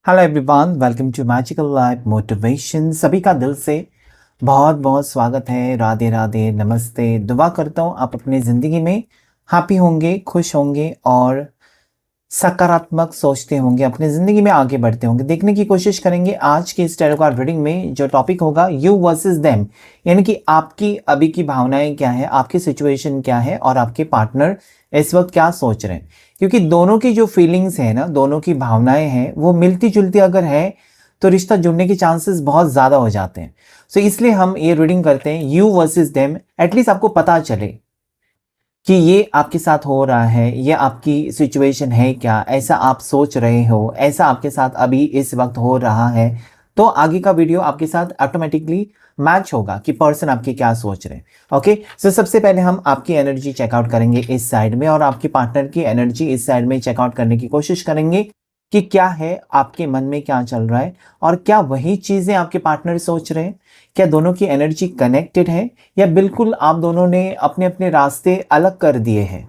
Hello everyone, welcome to magical life motivation. सभी का दिल से बहुत बहुत स्वागत है। राधे राधे, नमस्ते। दुआ करता हूँ आप अपनी ज़िंदगी में हैप्पी होंगे, खुश होंगे और सकारात्मक सोचते होंगे, अपनी ज़िंदगी में आगे बढ़ते होंगे। देखने की कोशिश करेंगे आज के इस टैरो कार्ड रीडिंग में जो टॉपिक होगा यू वर्सेस देम, यानी कि आपकी अभी की भावनाएं क्या है, आपकी सिचुएशन क्या है और आपके पार्टनर इस वक्त क्या सोच रहे हैं। क्योंकि दोनों की जो फीलिंग्स है ना, दोनों की भावनाएं हैं, वो मिलती जुलती अगर है तो रिश्ता जुड़ने के चांसेस बहुत ज़्यादा हो जाते हैं। सो इसलिए हम ये रीडिंग करते हैं यू वर्सेस देम, एटलीस्ट आपको पता चले कि ये आपके साथ हो रहा है, ये आपकी सिचुएशन है क्या, ऐसा आप सोच रहे हो, ऐसा आपके साथ अभी इस वक्त हो रहा है। तो आगे का वीडियो आपके साथ ऑटोमेटिकली मैच होगा कि पर्सन आपके क्या सोच रहे हैं। ओके, सो सबसे पहले हम आपकी एनर्जी चेकआउट करेंगे इस साइड में और आपके पार्टनर की एनर्जी इस साइड में चेकआउट करने की कोशिश करेंगे कि क्या है, आपके मन में क्या चल रहा है और क्या वही चीज़ें आपके पार्टनर सोच रहे हैं। क्या दोनों की एनर्जी कनेक्टेड है या बिल्कुल आप दोनों ने अपने अपने रास्ते अलग कर दिए हैं।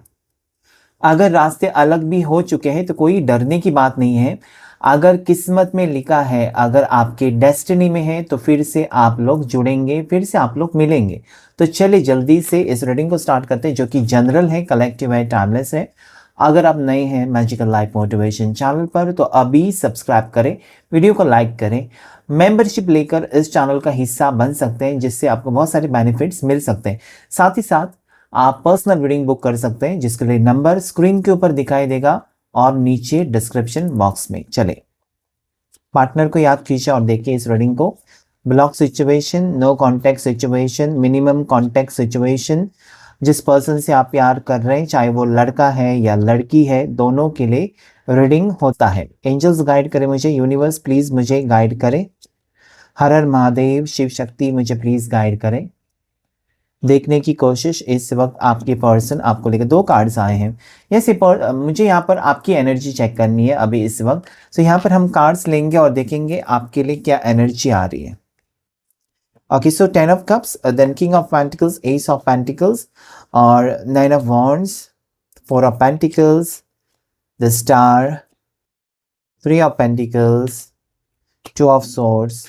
अगर रास्ते अलग भी हो चुके हैं तो कोई डरने की बात नहीं है। अगर किस्मत में लिखा है, अगर आपके डेस्टिनी में है तो फिर से आप लोग जुड़ेंगे, फिर से आप लोग मिलेंगे। तो चलिए जल्दी से इस रीडिंग को स्टार्ट करते हैं, जो कि जनरल है, कलेक्टिव है, टाइमलेस है। अगर आप नए हैं मैजिकल लाइफ मोटिवेशन चैनल पर तो अभी सब्सक्राइब करें, वीडियो को लाइक करें, मेंबरशिप लेकर इस चैनल का हिस्सा बन सकते हैं, जिससे आपको बहुत सारे बेनिफिट्स मिल सकते हैं। साथ ही साथ आप पर्सनल रीडिंग बुक कर सकते हैं, जिसके लिए नंबर स्क्रीन के ऊपर दिखाई देगा और नीचे डिस्क्रिप्शन बॉक्स में। चले पार्टनर को याद कीजिए और देखिए इस रीडिंग को। Block situation, no contact situation, minimum contact situation. जिस पर्सन से आप प्यार कर रहे हैं, चाहे वो लड़का है या लड़की है, दोनों के लिए रीडिंग होता है। एंजल्स गाइड करें मुझे, यूनिवर्स प्लीज मुझे गाइड करें, हर हर महादेव, शिव शक्ति मुझे प्लीज गाइड करें। देखने की कोशिश इस वक्त आपके पर्सन आपको लेकर दो कार्ड्स आए हैं। मुझे यहाँ पर आपकी एनर्जी चेक करनी है अभी इस वक्त। तो यहाँ पर हम कार्ड्स लेंगे और देखेंगे आपके लिए क्या एनर्जी आ रही है। Okay, so 10 of cups, then king of pentacles, ace of pentacles और 9 of wands, 4 of pentacles, the star, 3 of pentacles, 2 of swords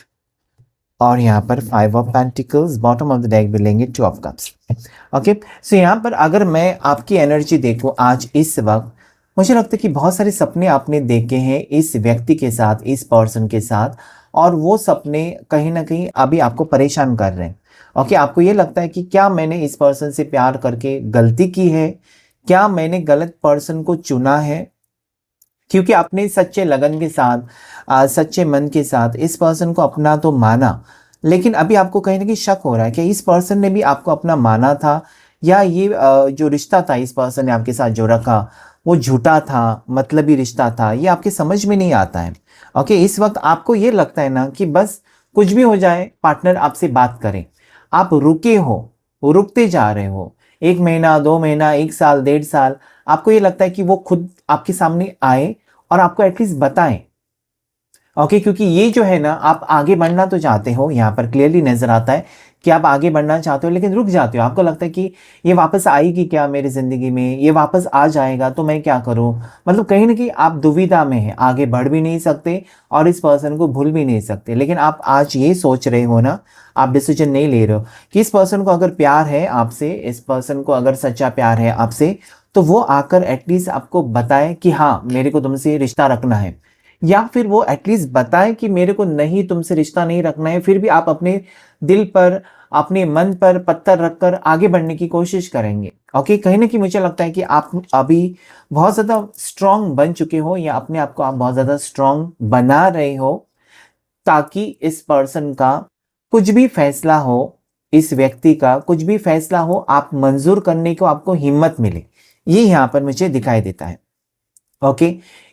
और यहाँ पर 5 of pentacles. Bottom of the deck भी लेंगे 2 ऑफ कप्स। ओके, सो यहाँ पर अगर मैं आपकी एनर्जी देखूँ आज इस वक्त, मुझे लगता है कि बहुत सारे सपने आपने देखे हैं इस व्यक्ति के साथ, इस पर्सन के साथ, और वो सपने कहीं ना कहीं अभी आपको परेशान कर रहे हैं। ओके, आपको ये लगता है कि क्या मैंने इस पर्सन से प्यार करके गलती की है, क्या मैंने गलत पर्सन को चुना है। क्योंकि आपने सच्चे लगन के साथ, सच्चे मन के साथ इस पर्सन को अपना तो माना, लेकिन अभी आपको कहीं ना कहीं शक हो रहा है कि इस पर्सन ने भी आपको अपना माना था या ये जो रिश्ता था इस पर्सन ने आपके साथ जो रखा वो झूठा था, मतलबी रिश्ता था। ये आपके समझ में नहीं आता है। ओके, इस वक्त आपको ये लगता है ना कि बस कुछ भी हो जाए, पार्टनर आपसे बात करें। आप रुके हो, रुकते जा रहे हो, 1 महीना, 2 महीना, 1 साल, 1.5 साल, आपको ये लगता है कि वो खुद आपके सामने आए और आपको एटलीस्ट बताएं। ओके, क्योंकि ये जो है ना, आप आगे बढ़ना तो चाहते हो, यहाँ पर क्लियरली नजर आता है कि आप आगे बढ़ना चाहते हो, लेकिन रुक जाते हो। आपको लगता है कि ये वापस आएगी क्या मेरी जिंदगी में, ये वापस आ जाएगा तो मैं क्या करूं। मतलब कहीं ना कहीं आप दुविधा में हैं, आगे बढ़ भी नहीं सकते और इस पर्सन को भूल भी नहीं सकते। लेकिन आप आज ये सोच रहे हो ना, आप डिसीजन नहीं ले रहे हो कि इस पर्सन को अगर प्यार है आपसे, इस पर्सन को अगर सच्चा प्यार है आपसे, तो वो आकर एटलीस्ट आपको बताए कि हाँ मेरे को तुमसे रिश्ता रखना है, या फिर वो एटलीस्ट बताए कि मेरे को नहीं, तुमसे रिश्ता नहीं रखना है। फिर भी आप अपने दिल पर, अपने मन पर पत्थर रखकर आगे बढ़ने की कोशिश करेंगे। ओके, कहीं ना कहीं मुझे लगता है कि आप अभी बहुत ज़्यादा स्ट्रांग बन चुके हो या अपने आप को आप बहुत ज़्यादा स्ट्रांग बना रहे हो, ताकि इस पर्सन का कुछ भी फैसला हो, इस व्यक्ति का कुछ भी फैसला हो, आप मंजूर करने को आपको हिम्मत मिले। ये यहाँ पर मुझे दिखाई देता है। ओके,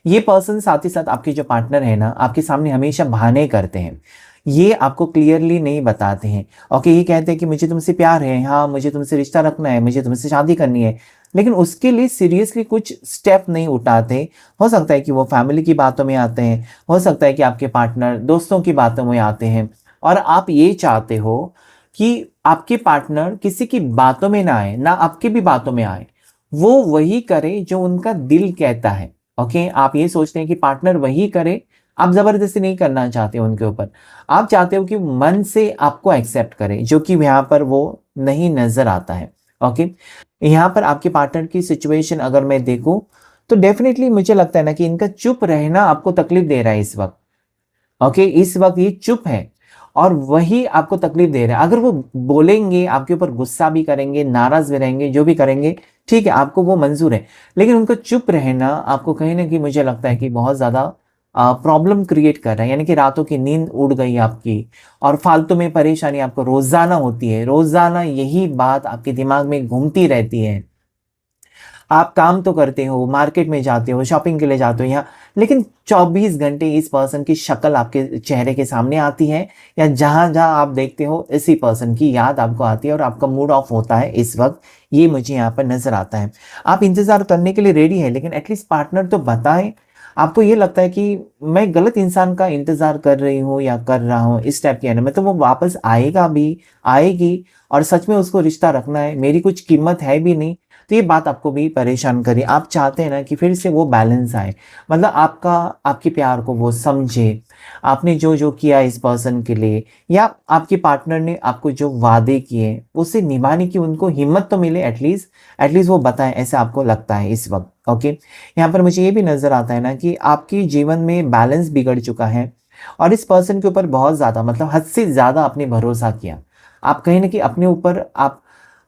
ये पर्सन साथ ही साथ आपके जो पार्टनर है ना, आपके सामने हमेशा बहाने करते हैं। ये आपको क्लियरली नहीं बताते हैं। ओके, ये कहते हैं कि मुझे तुमसे प्यार है, हाँ मुझे तुमसे रिश्ता रखना है, मुझे तुमसे शादी करनी है, लेकिन उसके लिए सीरियसली कुछ स्टेप नहीं उठाते। हो सकता है कि वो फैमिली की बातों में आते हैं, हो सकता है कि आपके पार्टनर दोस्तों की बातों में आते हैं, और आप ये चाहते हो कि आपके पार्टनर किसी की बातों में ना आए, ना आपके भी बातों में आए, वो वही करे जो उनका दिल कहता है। ओके, आप ये सोचते हैं कि पार्टनर वही करे आप जबरदस्ती नहीं करना चाहते उनके ऊपर, आप चाहते हो कि मन से आपको एक्सेप्ट करें, जो कि यहाँ पर वो नहीं नजर आता है। ओके, यहाँ पर आपके पार्टनर की सिचुएशन अगर मैं देखूं तो डेफिनेटली मुझे लगता है ना कि इनका चुप रहना आपको तकलीफ दे रहा है इस वक्त। ओके, इस वक्त ये चुप है और वही आपको तकलीफ दे रहा है। अगर वो बोलेंगे, आपके ऊपर गुस्सा भी करेंगे, नाराज भी रहेंगे, जो भी करेंगे, ठीक है, आपको वो मंजूर है, लेकिन उनको चुप रहना आपको कहीं ना कहीं मुझे लगता है कि बहुत ज्यादा प्रॉब्लम क्रिएट कर रहा है। यानी कि रातों की नींद उड़ गई आपकी और फालतू में परेशानी आपको रोजाना होती है, रोजाना यही बात आपके दिमाग में घूमती रहती है। आप काम तो करते हो, मार्केट में जाते हो, शॉपिंग के लिए जाते हो यहाँ, लेकिन 24 घंटे इस पर्सन की शक्ल आपके चेहरे के सामने आती है, या जहां जहां आप देखते हो इसी पर्सन की याद आपको आती है और आपका मूड ऑफ होता है इस वक्त। ये मुझे यहाँ पर नजर आता है। आप इंतजार करने के लिए रेडी है, लेकिन एटलीस्ट पार्टनर तो बताए। आपको ये लगता है कि मैं गलत इंसान का इंतजार कर रही हूँ या कर रहा हूँ, इस टाइप की है ना, मैं तो वो वापस आएगा भी, आएगी, और सच में उसको रिश्ता रखना है, मेरी कुछ कीमत है भी नहीं। तो ये बात आपको भी परेशान करी। आप चाहते हैं ना कि फिर से वो बैलेंस आए, मतलब आपका, आपके प्यार को वो समझे, आपने जो जो किया इस पर्सन के लिए, या आपके पार्टनर ने आपको जो वादे किए उसे निभाने की उनको हिम्मत तो मिले, एटलीस्ट एटलीस्ट वो बताएं, ऐसा आपको लगता है इस वक्त। ओके, यहाँ पर मुझे ये भी नजर आता है ना कि आपके जीवन में बैलेंस बिगड़ चुका है और इस पर्सन के ऊपर बहुत ज्यादा, मतलब हद से ज्यादा आपने भरोसा किया। आप कहीं ना कहीं अपने ऊपर, आप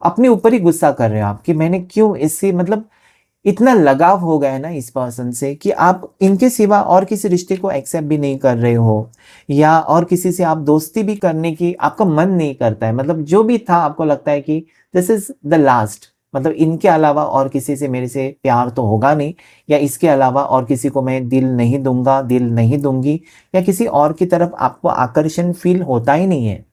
अपने ऊपर ही गुस्सा कर रहे हो आप कि मैंने क्यों इससे, मतलब इतना लगाव हो गया है ना इस पर्सन से कि आप इनके सिवा और किसी रिश्ते को एक्सेप्ट भी नहीं कर रहे हो, या और किसी से आप दोस्ती भी करने की आपका मन नहीं करता है। मतलब जो भी था आपको लगता है कि दिस इज द लास्ट, मतलब इनके अलावा और किसी से मेरे से प्यार तो होगा नहीं, या इसके अलावा और किसी को मैं दिल नहीं दूंगा, दिल नहीं दूंगी, या किसी और की तरफ आपको आकर्षण फील होता ही नहीं है।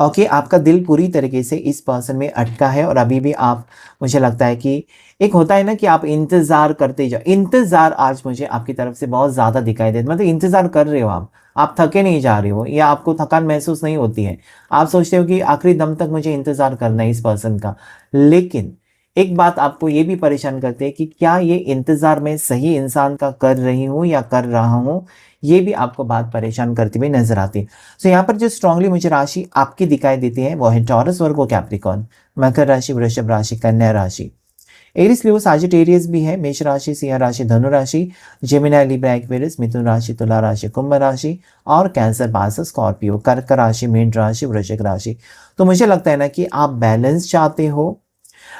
ओके, आपका दिल पूरी तरीके से इस पर्सन में अटका है और अभी भी आप, मुझे लगता है कि एक होता है ना कि आप इंतजार करते जाओ, इंतजार आज मुझे आपकी तरफ से बहुत ज्यादा दिखाई देता, मतलब इंतजार कर रहे हो आप थके नहीं जा रहे हो, या आपको थकान महसूस नहीं होती है। आप सोचते हो कि आखिरी दम तक मुझे इंतजार करना है इस पर्सन का, लेकिन एक बात आपको ये भी परेशान करती है कि क्या ये इंतजार मैं सही इंसान का कर रही हूँ या कर रहा हूँ, ये भी आपको बात परेशान करती हुई नजर आती है। तो यहाँ पर जो स्ट्रांगली मुझे राशि आपकी दिखाई देती है वो है टॉरस, वर्गो, कैप्रिकॉर्न, मकर राशि, वृषभ राशि, कन्या राशि, एरिस, लियो, साजिटेरियस भी है, मेष राशि, सिंह राशि, धनु राशि, जेमिनी, लिब्रा, एक्वेरियस, मिथुन राशि, तुला राशि, कुंभ राशि, और कैंसर, बास, स्कॉर्पियो, कर्क राशि, मीन राशि, वृश्चिक राशि। तो मुझे लगता है ना कि आप बैलेंस चाहते हो,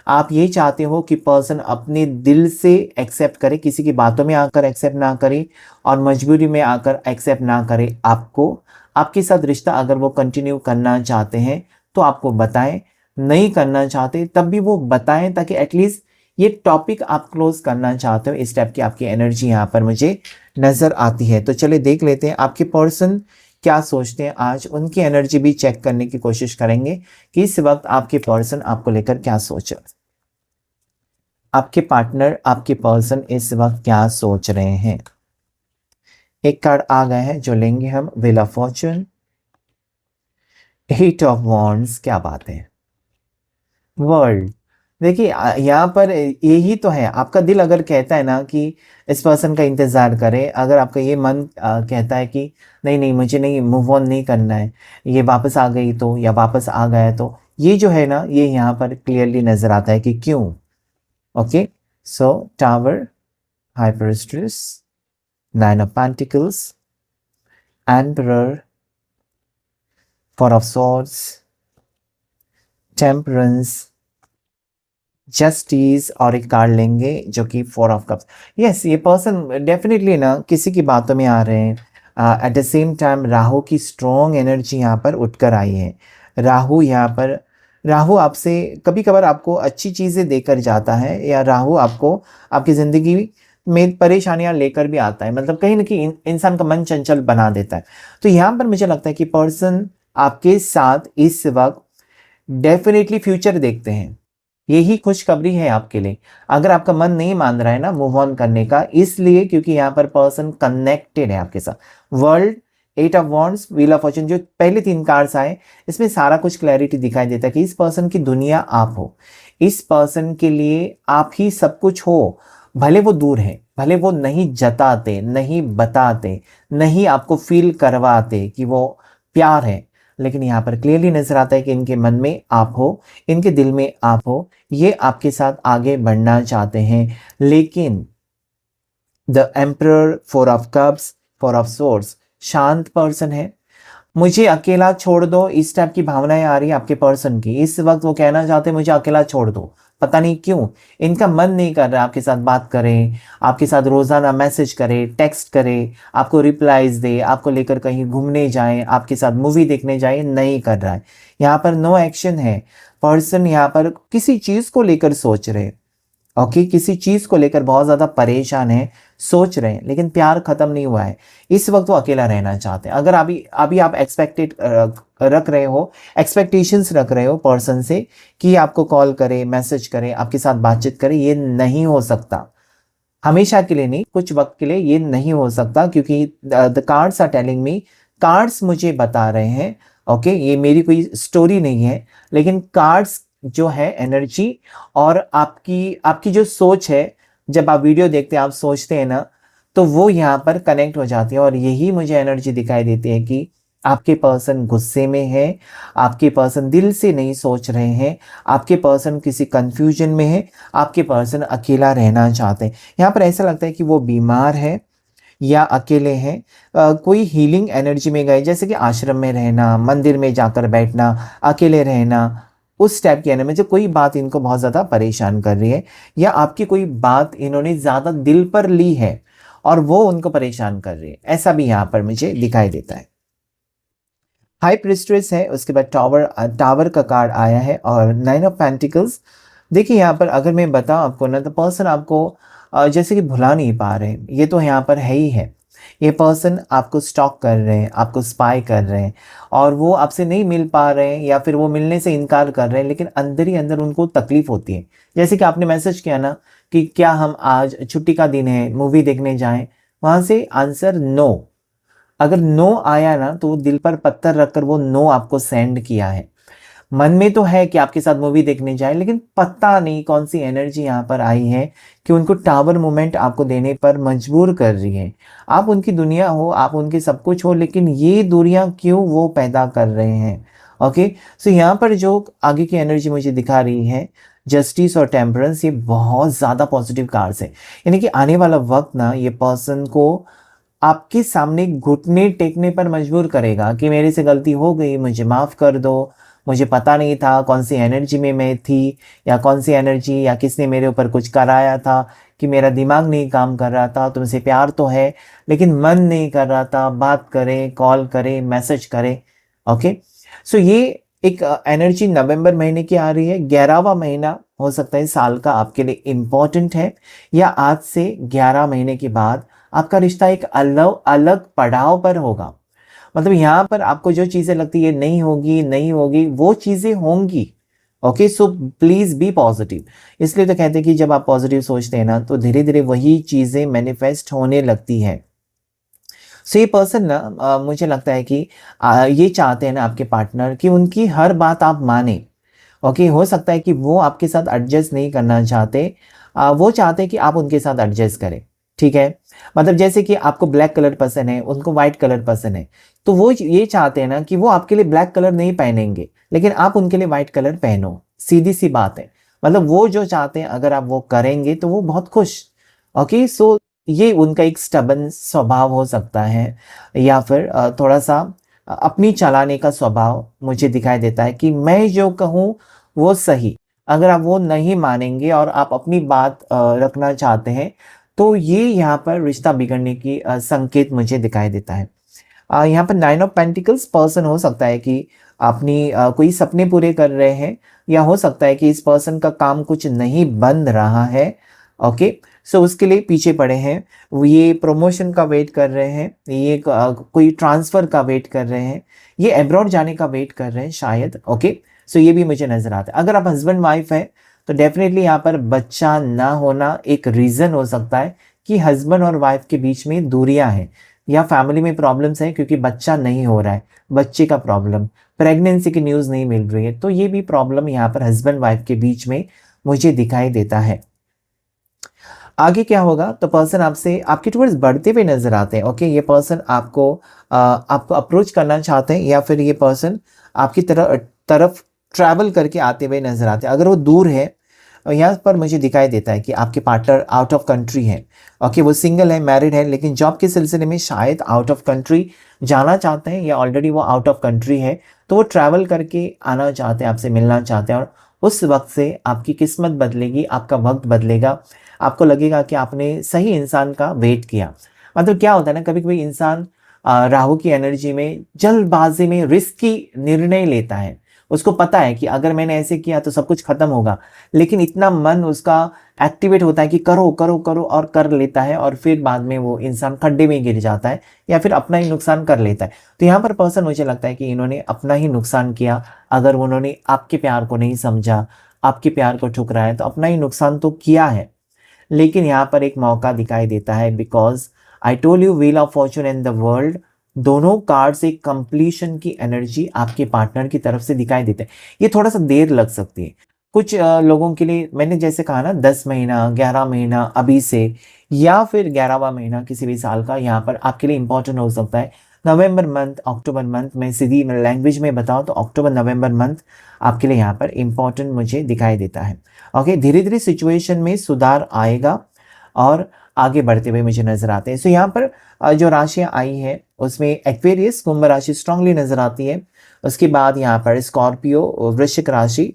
आप ये चाहते हो कि पर्सन अपने दिल से एक्सेप्ट करे, किसी की बातों में आकर एक्सेप्ट ना करे और मजबूरी में आकर एक्सेप्ट ना करे आपको। आपके साथ रिश्ता अगर वो कंटिन्यू करना चाहते हैं तो आपको बताएं, नहीं करना चाहते तब भी वो बताएं, ताकि एटलीस्ट ये टॉपिक आप क्लोज करना चाहते हो। इस टाइप की आपकी एनर्जी यहाँ पर मुझे नजर आती है। तो चलिए देख लेते हैं आपके पर्सन क्या सोचते हैं। आज उनकी एनर्जी भी चेक करने की कोशिश करेंगे कि इस वक्त आपके पर्सन आपको लेकर क्या सोच रहे हैं, आपके पार्टनर, आपके पर्सन इस वक्त क्या सोच रहे हैं। एक कार्ड आ गए हैं जो लेंगे हम, wheel of fortune, eight of wands, क्या बात है, वर्ल्ड। देखिए यहाँ पर यही तो है, आपका दिल अगर कहता है ना कि इस पर्सन का इंतजार करें, अगर आपका ये मन कहता है कि नहीं नहीं मुझे नहीं मूव ऑन नहीं करना है, ये वापस आ गई तो, या वापस आ गया तो, ये जो है ना ये यहाँ पर क्लियरली नजर आता है कि क्यों। Okay, so tower, high prestress, nine of pentacles, emperor, four of swords, temperance, justice, और एक कार्ड लेंगे जो कि फोर ऑफ कप्स। यस, ये पर्सन डेफिनेटली ना किसी की बातों में आ रहे हैं। At the same time Rahu की स्ट्रॉन्ग एनर्जी यहाँ पर उठकर आई है। राहु यहाँ पर, राहु आपसे कभी कभार आपको अच्छी चीज़ें देकर जाता है, या राहु आपको आपकी ज़िंदगी में परेशानियां लेकर भी आता है, मतलब कहीं ना कहीं इंसान का मन चंचल बना देता है। तो यहाँ पर मुझे लगता है कि पर्सन आपके साथ इस वक्त डेफिनेटली फ्यूचर देखते हैं। यही खुशखबरी है आपके लिए। अगर आपका मन नहीं मान रहा है ना मूव ऑन करने का, इसलिए क्योंकि यहाँ पर पर्सन कनेक्टेड है आपके साथ। World, eight of wands, wheel of fortune, जो पहले 3 कार्ड्स आए, इसमें सारा कुछ क्लैरिटी दिखाई देता है कि इस पर्सन की दुनिया आप हो, इस पर्सन के लिए आप ही सब कुछ हो, भले वो दूर है, भले वो नहीं जताते, नहीं बताते, नहीं आपको फील करवाते कि वो प्यार है, लेकिन यहाँ पर क्लियरली नजर आता है कि इनके मन में आप हो, इनके दिल में आप हो, ये आपके साथ आगे बढ़ना चाहते हैं। लेकिन the emperor, four of cups, four of swords, शांत पर्सन है। मुझे अकेला छोड़ दो, इस टाइप की भावनाएं आ रही है आपके पर्सन की। इस वक्त वो कहना चाहते हैं मुझे अकेला छोड़ दो। पता नहीं क्यों इनका मन नहीं कर रहा आपके साथ बात करें, आपके साथ रोजाना मैसेज करे, टेक्स्ट करे, आपको रिप्लाईज दे, आपको लेकर कहीं घूमने जाए, आपके साथ मूवी देखने जाए, नहीं कर रहा है। यहाँ पर नो एक्शन है। पर्सन यहाँ पर किसी चीज को लेकर सोच रहे, ओके, किसी चीज को लेकर बहुत ज्यादा परेशान है, सोच रहे हैं, लेकिन प्यार खत्म नहीं हुआ है। इस वक्त वो अकेला रहना चाहते हैं। अगर अभी अभी आप एक्सपेक्टेड रख रहे हो, एक्सपेक्टेशंस रख रहे हो पर्सन से कि आपको कॉल करे, मैसेज करे, आपके साथ बातचीत करे, ये नहीं हो सकता। हमेशा के लिए नहीं, कुछ वक्त के लिए ये नहीं हो सकता, क्योंकि the cards are telling me, cards मुझे बता रहे हैं, ओके, ये मेरी कोई स्टोरी नहीं है, लेकिन कार्ड्स जो है एनर्जी और आपकी आपकी जो सोच है, जब आप वीडियो देखते हैं आप सोचते हैं ना, तो वो यहाँ पर कनेक्ट हो जाती है। और यही मुझे एनर्जी दिखाई देती है कि आपके पर्सन गुस्से में है, आपके पर्सन दिल से नहीं सोच रहे हैं, आपके पर्सन किसी कंफ्यूजन में है, आपके पर्सन अकेला रहना चाहते हैं। यहाँ पर ऐसा लगता है कि वो बीमार है या अकेले हैं, कोई हीलिंग एनर्जी में गए, जैसे कि आश्रम में रहना, मंदिर में जाकर बैठना, अकेले रहना, उस टाइप की एनर्जी। कोई बात इनको बहुत ज़्यादा परेशान कर रही है, या आपकी कोई बात इन्होंने ज़्यादा दिल पर ली है और वो उनको परेशान कर रही है, ऐसा भी यहाँ पर मुझे दिखाई देता है। हाई प्रिस्ट्रेस है, उसके बाद टावर का कार्ड आया है और 9 ऑफ पेंटिकल्स। देखिए यहाँ पर अगर मैं बताऊँ आपको ना, तो पर्सन आपको जैसे कि भुला नहीं पा रहे, ये तो यहाँ पर है ही है। ये पर्सन आपको स्टॉक कर रहे हैं, आपको स्पाई कर रहे हैं, और वो आपसे नहीं मिल पा रहे हैं या फिर वो मिलने से इनकार कर रहे हैं, लेकिन अंदर ही अंदर उनको तकलीफ होती है। जैसे कि आपने मैसेज किया ना कि क्या हम आज छुट्टी का दिन है, मूवी देखने जाएं, वहाँ से आंसर नो। अगर नो आया ना, तो वो दिल पर पत्थर रखकर वो नो आपको सेंड किया है। मन में तो है कि आपके साथ मूवी देखने जाए, लेकिन पता नहीं कौन सी एनर्जी यहाँ पर आई है कि उनको टावर मोमेंट आपको देने पर मजबूर कर रही है। आप उनकी दुनिया हो, आप उनके सब कुछ हो, लेकिन ये दूरियां क्यों वो पैदा कर रहे हैं। ओके, सो यहाँ पर जो आगे की एनर्जी मुझे दिखा रही है, जस्टिस और टेम्परेंस, ये बहुत ज़्यादा पॉजिटिव कार्ड्स है। यानी कि आने वाला वक्त ना, ये पर्सन को आपके सामने घुटने टेकने पर मजबूर करेगा कि मेरे से गलती हो गई, मुझे माफ़ कर दो, मुझे पता नहीं था कौन सी एनर्जी में मैं थी, या कौन सी एनर्जी या किसने मेरे ऊपर कुछ कराया था कि मेरा दिमाग नहीं काम कर रहा था। तुमसे प्यार तो है, लेकिन मन नहीं कर रहा था, बात करे, कॉल करे, मैसेज करे। ओके, सो ये एक एनर्जी नवंबर महीने की आ रही है। 11वां महीना हो सकता है साल का आपके लिए इम्पोर्टेंट है, या आज से 11 महीने के बाद आपका रिश्ता एक अलग अलग पड़ाव पर होगा। मतलब यहाँ पर आपको जो चीज़ें लगती है नहीं होगी, नहीं होगी, वो चीज़ें होंगी। Okay, so please be positive. इसलिए तो कहते हैं कि जब आप पॉजिटिव सोचते हैं ना, तो धीरे धीरे वही चीज़ें मैनिफेस्ट होने लगती हैं। सो ये पर्सन ना, मुझे लगता है कि ये चाहते हैं ना आपके पार्टनर कि उनकी हर बात आप माने। ओके, हो सकता है कि वो आपके साथ एडजस्ट नहीं करना चाहते, वो चाहते हैं कि आप उनके साथ एडजस्ट करें। ठीक है, मतलब जैसे कि आपको ब्लैक कलर पसंद है, उनको व्हाइट कलर पसंद है, तो वो ये चाहते हैं ना कि वो आपके लिए ब्लैक कलर नहीं पहनेंगे, लेकिन आप उनके लिए व्हाइट कलर पहनो। सीधी सी बात है, मतलब वो जो चाहते हैं अगर आप वो करेंगे तो वो बहुत खुश। ओके, सो ये उनका एक स्टबन स्वभाव हो सकता है, या फिर थोड़ा सा अपनी चलाने का स्वभाव मुझे दिखाई देता है कि मैं जो कहूँ वो सही। अगर आप वो नहीं मानेंगे और आप अपनी बात रखना चाहते हैं, तो ये यहाँ पर रिश्ता बिगड़ने की संकेत मुझे दिखाई देता है। यहाँ पर 9 ऑफ पेंटिकल्स, पर्सन हो सकता है कि अपनी कोई सपने पूरे कर रहे हैं, या हो सकता है कि इस पर्सन का काम कुछ नहीं बन रहा है। ओके, सो उसके लिए पीछे पड़े हैं, ये प्रमोशन का वेट कर रहे हैं, ये कोई ट्रांसफ़र का वेट कर रहे हैं, ये अब्रॉड जाने का वेट कर रहे हैं शायद। ओके, सो ये भी मुझे नज़र आता है। अगर आप हस्बैंड वाइफ है, तो डेफिनेटली यहाँ पर बच्चा ना होना एक रीज़न हो सकता है कि हस्बैंड और वाइफ के बीच में दूरियां हैं, या फैमिली में प्रॉब्लम्स हैं क्योंकि बच्चा नहीं हो रहा है, बच्चे का प्रॉब्लम, प्रेगनेंसी की न्यूज़ नहीं मिल रही है, तो ये भी प्रॉब्लम यहाँ पर हस्बैंड वाइफ के बीच में मुझे दिखाई देता है। आगे क्या होगा, तो पर्सन आपसे आपके टुवर्ड्स बढ़ते हुए नजर आते हैं। ओके, ये पर्सन आपको अप्रोच करना चाहते हैं, या फिर ये पर्सन आपकी तरफ ट्रैवल करके आते हुए नजर आते हैं। अगर वो दूर है, यहाँ पर मुझे दिखाई देता है कि आपके पार्टनर आउट ऑफ कंट्री है। ओके, वो सिंगल है, मैरिड है, लेकिन जॉब के सिलसिले में शायद आउट ऑफ कंट्री जाना चाहते हैं, या ऑलरेडी वो आउट ऑफ कंट्री है, तो वो ट्रैवल करके आना चाहते हैं, आपसे मिलना चाहते हैं। और उस वक्त से आपकी किस्मत बदलेगी, आपका वक्त बदलेगा। आपको लगेगा कि आपने सही इंसान का वेट किया। मतलब क्या होता है ना, कभी कभी इंसान राहु की एनर्जी में जल्दबाजी में रिस्की निर्णय लेता है। उसको पता है कि अगर मैंने ऐसे किया तो सब कुछ खत्म होगा, लेकिन इतना मन उसका एक्टिवेट होता है कि करो करो करो, और कर लेता है, और फिर बाद में वो इंसान खड्डे में गिर जाता है, या फिर अपना ही नुकसान कर लेता है। तो यहाँ पर पर्सन, मुझे लगता है कि इन्होंने अपना ही नुकसान किया। अगर उन्होंने आपके प्यार को नहीं समझा, आपके प्यार को ठुकराया, तो अपना ही नुकसान तो किया है। लेकिन यहाँ पर एक मौका दिखाई देता है, because I told you, wheel of Fortune and the world, दोनों कार्ड से कंप्लीशन की एनर्जी आपके पार्टनर की तरफ से दिखाई देते हैं। ये थोड़ा सा देर लग सकती है कुछ लोगों के लिए। मैंने जैसे कहा ना, 10 महीना, 11 महीना अभी से, या फिर 11वां महीना किसी भी साल का यहाँ पर आपके लिए इंपॉर्टेंट हो सकता है। नवंबर मंथ, अक्टूबर मंथ, मैं सीधी लैंग्वेज में बताऊं तो अक्टूबर नवंबर मंथ आपके लिए यहाँ पर इंपॉर्टेंट मुझे दिखाई देता है। ओके, धीरे धीरे सिचुएशन में सुधार आएगा और आगे बढ़ते हुए मुझे नजर आते हैं। सो यहाँ पर जो राशियां आई है उसमें एक्वेरियस, कुंभ राशि स्ट्रांगली नजर आती है। उसके बाद यहाँ पर स्कॉर्पियो, वृश्चिक राशि,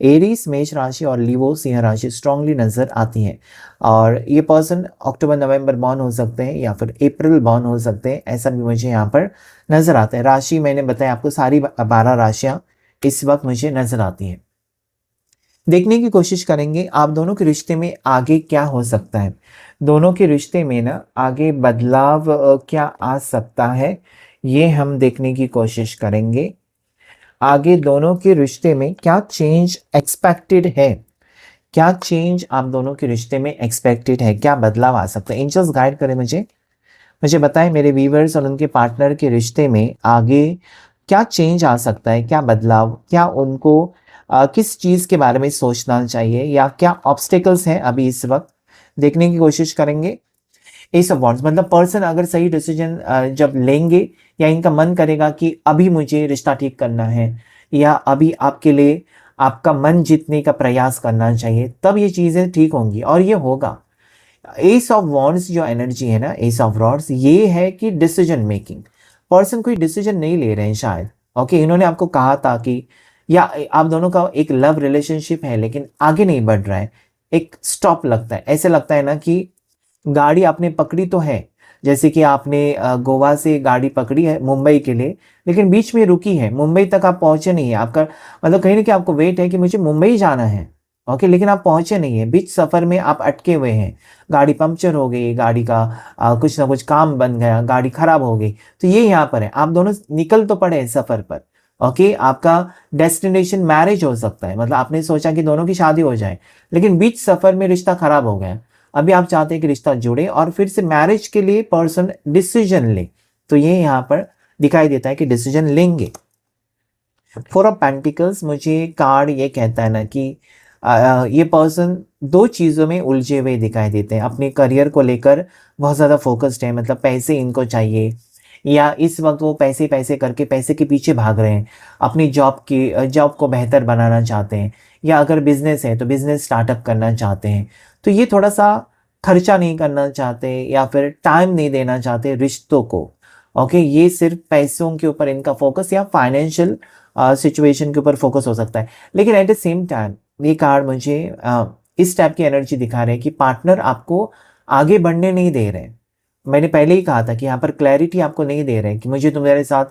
एरीज मेष राशि, और लिवो सिंह राशि स्ट्रांगली नजर आती है। और ये पर्सन अक्टूबर नवंबर बॉर्न हो सकते हैं, या फिर अप्रैल बॉर्न हो सकते हैं, ऐसा भी मुझे यहाँ पर नजर आता है। राशि मैंने बताया आपको, सारी 12 राशियां इस वक्त मुझे नजर आती हैं। देखने की कोशिश करेंगे आप दोनों के रिश्ते में आगे क्या हो सकता है। दोनों के रिश्ते में ना आगे बदलाव क्या आ सकता है, ये हम देखने की कोशिश करेंगे। आगे दोनों के रिश्ते में क्या चेंज एक्सपेक्टेड है, क्या चेंज आप दोनों के रिश्ते में एक्सपेक्टेड है, क्या बदलाव आ सकता है। एंजल्स गाइड करें मुझे बताएं मेरे व्यूवर्स और उनके पार्टनर के रिश्ते में आगे क्या चेंज आ सकता है, क्या बदलाव, क्या उनको किस चीज़ के बारे में सोचना चाहिए, या क्या ऑब्स्टेकल्स हैं अभी इस वक्त, देखने की कोशिश करेंगे। एस ऑफ वॉन्ड्स, मतलब पर्सन अगर सही डिसीजन जब लेंगे, या इनका मन करेगा कि अभी मुझे रिश्ता ठीक करना है, या अभी आपके लिए आपका मन जीतने का प्रयास करना चाहिए, तब ये चीज़ें ठीक होंगी और ये होगा। एस ऑफ वॉन्ड्स जो एनर्जी है ना, एस ऑफ रॉड्स, ये है कि डिसीजन मेकिंग। पर्सन कोई डिसीजन नहीं ले रहे हैं शायद। ओके, इन्होंने आपको कहा था कि, या आप दोनों का एक लव रिलेशनशिप है लेकिन आगे नहीं बढ़ रहा है, एक स्टॉप लगता है। ऐसे लगता है ना कि गाड़ी आपने पकड़ी तो है, जैसे कि आपने गोवा से गाड़ी पकड़ी है मुंबई के लिए, लेकिन बीच में रुकी है, मुंबई तक आप पहुंचे नहीं है। आपका मतलब कहीं ना कहीं आपको वेट है कि मुझे मुंबई जाना है। ओके, लेकिन आप पहुंचे नहीं है, बीच सफर में आप अटके हुए हैं। गाड़ी पंक्चर हो गई, गाड़ी का कुछ ना कुछ काम बन गया, गाड़ी खराब हो गई, तो ये यहाँ पर है। आप दोनों निकल तो पड़े हैं सफर पर। ओके, आपका डेस्टिनेशन मैरिज हो सकता है, मतलब आपने सोचा कि दोनों की शादी हो जाए, लेकिन बीच सफर में रिश्ता खराब हो गया। अभी आप चाहते हैं कि रिश्ता जुड़े और फिर से मैरिज के लिए पर्सन डिसीजन ले, तो ये यहाँ पर दिखाई देता है कि डिसीजन लेंगे। 4 ऑफ पेंटिकल्स, मुझे कार्ड ये कहता है ना कि ये पर्सन 2 चीज़ों में उलझे हुए दिखाई देते हैं। अपने करियर को लेकर बहुत ज़्यादा फोकस्ड है, मतलब पैसे इनको चाहिए, या इस वक्त वो पैसे पैसे करके पैसे के पीछे भाग रहे हैं। अपनी जॉब को बेहतर बनाना चाहते हैं, या अगर बिजनेस है तो बिजनेस स्टार्टअप करना चाहते हैं। तो ये थोड़ा सा खर्चा नहीं करना चाहते, या फिर टाइम नहीं देना चाहते रिश्तों को। ओके, ये सिर्फ पैसों के ऊपर इनका फोकस, या फाइनेंशियल सिचुएशन के ऊपर फोकस हो सकता है। लेकिन एट द सेम टाइम ये कार्ड मुझे इस टाइप की एनर्जी दिखा रहे हैं कि पार्टनर आपको आगे बढ़ने नहीं दे रहे हैं। मैंने पहले ही कहा था कि यहाँ पर क्लैरिटी आपको नहीं दे रहे कि मुझे तुम्हारे साथ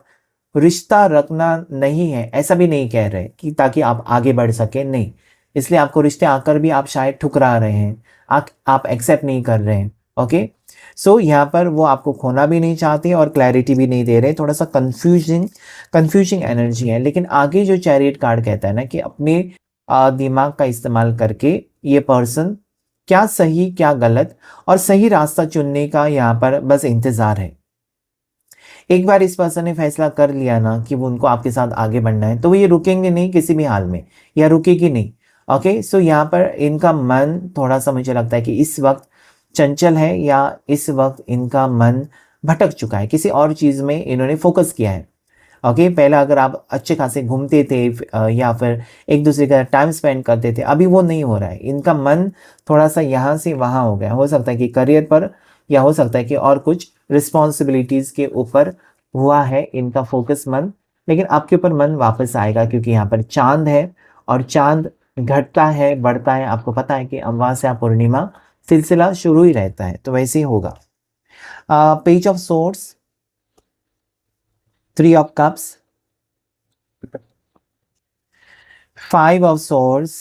रिश्ता रखना नहीं है, ऐसा भी नहीं कह रहे कि ताकि आप आगे बढ़ सके, नहीं। इसलिए आपको रिश्ते आकर भी आप शायद ठुकरा रहे हैं, आप एक्सेप्ट नहीं कर रहे हैं। ओके, सो यहाँ पर वो आपको खोना भी नहीं चाहते और क्लैरिटी भी नहीं दे रहे, थोड़ा सा कंफ्यूजिंग एनर्जी है। लेकिन आगे जो चैरियट कार्ड कहता है ना कि अपने दिमाग का इस्तेमाल करके ये पर्सन क्या सही क्या गलत और सही रास्ता चुनने का यहाँ पर बस इंतजार है। एक बार इस पर्सन ने फैसला कर लिया ना कि वो उनको आपके साथ आगे बढ़ना है, तो वो ये रुकेंगे नहीं किसी भी हाल में, या रुकेगी नहीं। ओके, सो यहाँ पर इनका मन थोड़ा सा मुझे लगता है कि इस वक्त चंचल है या इस वक्त इनका मन भटक चुका है, किसी और चीज़ में इन्होंने फोकस किया है। ओके, पहले अगर आप अच्छे खासे घूमते थे या फिर एक दूसरे का टाइम स्पेंड करते थे, अभी वो नहीं हो रहा है। इनका मन थोड़ा सा यहाँ से वहाँ हो गया, हो सकता है कि करियर पर या हो सकता है कि और कुछ रिस्पॉन्सिबिलिटीज़ के ऊपर हुआ है इनका फोकस मन। लेकिन आपके ऊपर मन वापस आएगा क्योंकि यहाँ पर चांद है और चांद घटता है बढ़ता है। आपको पता है कि अमावस्या पूर्णिमा सिलसिला शुरू ही रहता है, तो वैसे ही होगा। Page of source, 3 of cups, 5 of source,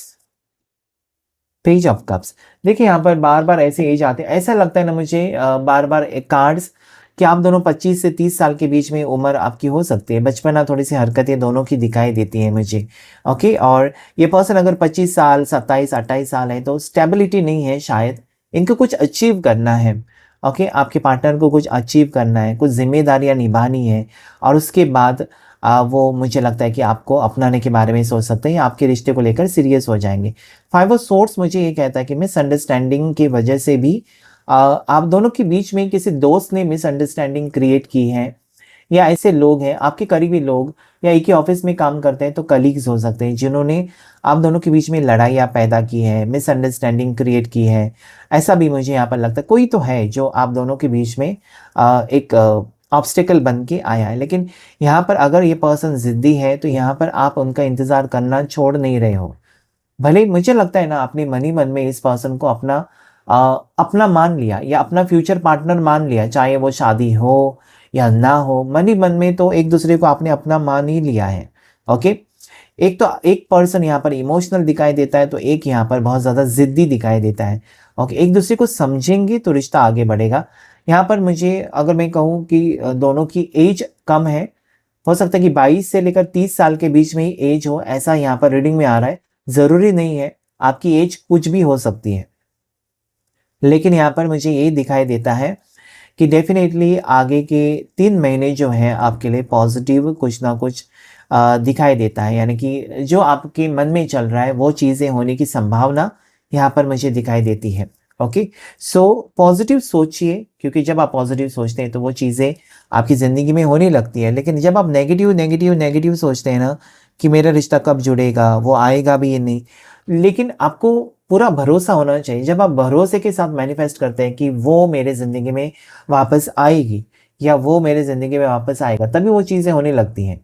page of cups. देखिए यहाँ पर बार बार ऐसे एज आते हैं, ऐसा लगता है ना मुझे बार बार कार्ड्स कि आप दोनों 25 से 30 साल के बीच में उम्र आपकी हो सकती है। बचपना थोड़ी सी हरकतें दोनों की दिखाई देती हैं मुझे। ओके, और ये पर्सन अगर 25 साल 27-28 साल है तो स्टेबिलिटी नहीं है शायद, इनको कुछ अचीव करना है। ओके, आपके पार्टनर को कुछ अचीव करना है, कुछ जिम्मेदारियां निभानी है और उसके बाद वो मुझे लगता है कि आपको अपनाने के बारे में सोच सकते हैं, आपके रिश्ते को लेकर सीरियस हो जाएंगे। 5 ऑफ सोर्स मुझे ये कहता है कि मिसअंडरस्टैंडिंग की वजह से भी आप दोनों के बीच में किसी दोस्त ने मिसअंडरस्टैंडिंग क्रिएट की है, या ऐसे लोग हैं आपके करीबी लोग या एक ही ऑफिस में काम करते हैं तो कलीग्स हो सकते हैं जिन्होंने आप दोनों के बीच में लड़ाइयाँ पैदा की है, मिसअंडरस्टैंडिंग क्रिएट की है। ऐसा भी मुझे यहाँ पर लगता है, कोई तो है जो आप दोनों के बीच में एक ऑब्स्टिकल बन के आया है। लेकिन यहाँ पर अगर ये पर्सन ज़िद्दी है तो यहाँ पर आप उनका इंतज़ार करना छोड़ नहीं रहे हो। भले ही मुझे लगता है ना आपने मन ही मन में इस पर्सन को अपना मान लिया या अपना फ्यूचर पार्टनर मान लिया, चाहे वो शादी हो या ना हो, मन ही मन में तो एक दूसरे को आपने अपना मान ही लिया है। ओके, एक तो एक पर्सन यहाँ पर इमोशनल दिखाई देता है तो एक यहाँ पर बहुत ज़्यादा ज़िद्दी दिखाई देता है। ओके, एक दूसरे को समझेंगे तो रिश्ता आगे बढ़ेगा। यहाँ पर मुझे अगर मैं कहूँ कि दोनों की एज कम है, हो सकता है कि 22 से लेकर 30 साल के बीच में ही एज हो, ऐसा यहाँ पर रीडिंग में आ रहा है। ज़रूरी नहीं है, आपकी एज कुछ भी हो सकती है। लेकिन यहाँ पर मुझे ये दिखाई देता है कि डेफिनेटली आगे के 3 महीने जो हैं आपके लिए पॉजिटिव कुछ ना कुछ दिखाई देता है, यानी कि जो आपके मन में चल रहा है वो चीज़ें होने की संभावना यहाँ पर मुझे दिखाई देती है। ओके, सो पॉजिटिव सोचिए, क्योंकि जब आप पॉजिटिव सोचते हैं तो वो चीज़ें आपकी ज़िंदगी में होने लगती है। लेकिन जब आप नेगेटिव सोचते हैं ना कि मेरा रिश्ता कब जुड़ेगा, वो आएगा भी या नहीं, लेकिन आपको पूरा भरोसा होना चाहिए। जब आप भरोसे के साथ मैनिफेस्ट करते हैं कि वो मेरे ज़िंदगी में वापस आएगी या वो मेरे ज़िंदगी में वापस आएगा, तभी वो चीज़ें होने लगती हैं।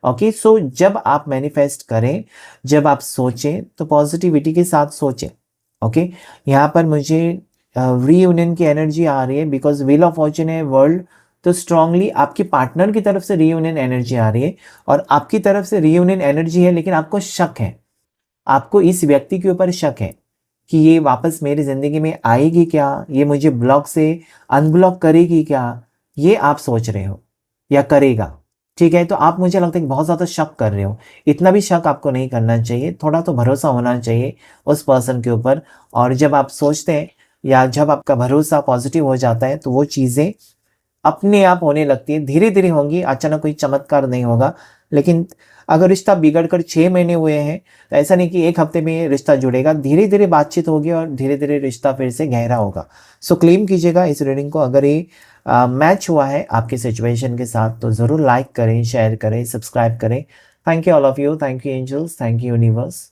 ओके, सो जब आप मैनिफेस्ट करें, जब आप सोचें तो पॉजिटिविटी के साथ सोचें। ओके, यहाँ पर मुझे रीयूनियन की एनर्जी आ रही है बिकॉज व्हील ऑफ फॉर्च्यून है वर्ल्ड, तो स्ट्रांगली आपके पार्टनर की तरफ से रीयूनियन एनर्जी आ रही है और आपकी तरफ से रीयूनियन एनर्जी है, लेकिन आपको शक है, आपको इस व्यक्ति के ऊपर शक है कि ये वापस मेरी ज़िंदगी में आएगी क्या, ये मुझे ब्लॉक से अनब्लॉक करेगी क्या, ये आप सोच रहे हो या करेगा। ठीक है, तो आप मुझे लगता है कि बहुत ज़्यादा शक कर रहे हो। इतना भी शक आपको नहीं करना चाहिए, थोड़ा तो भरोसा होना चाहिए उस पर्सन के ऊपर। और जब आप सोचते हैं या जब आपका भरोसा पॉजिटिव हो जाता है तो वो चीज़ें अपने आप होने लगती है, धीरे धीरे होंगी, अचानक कोई चमत्कार नहीं होगा। लेकिन अगर रिश्ता बिगड़ कर 6 महीने हुए हैं तो ऐसा नहीं कि एक हफ्ते में रिश्ता जुड़ेगा, धीरे धीरे बातचीत होगी और धीरे धीरे रिश्ता फिर से गहरा होगा। सो क्लेम कीजिएगा इस रीडिंग को। अगर ये मैच हुआ है आपकी सिचुएशन के साथ तो ज़रूर लाइक करें, शेयर करें, सब्सक्राइब करें। Thank you all of you, thank you angels, thank you universe.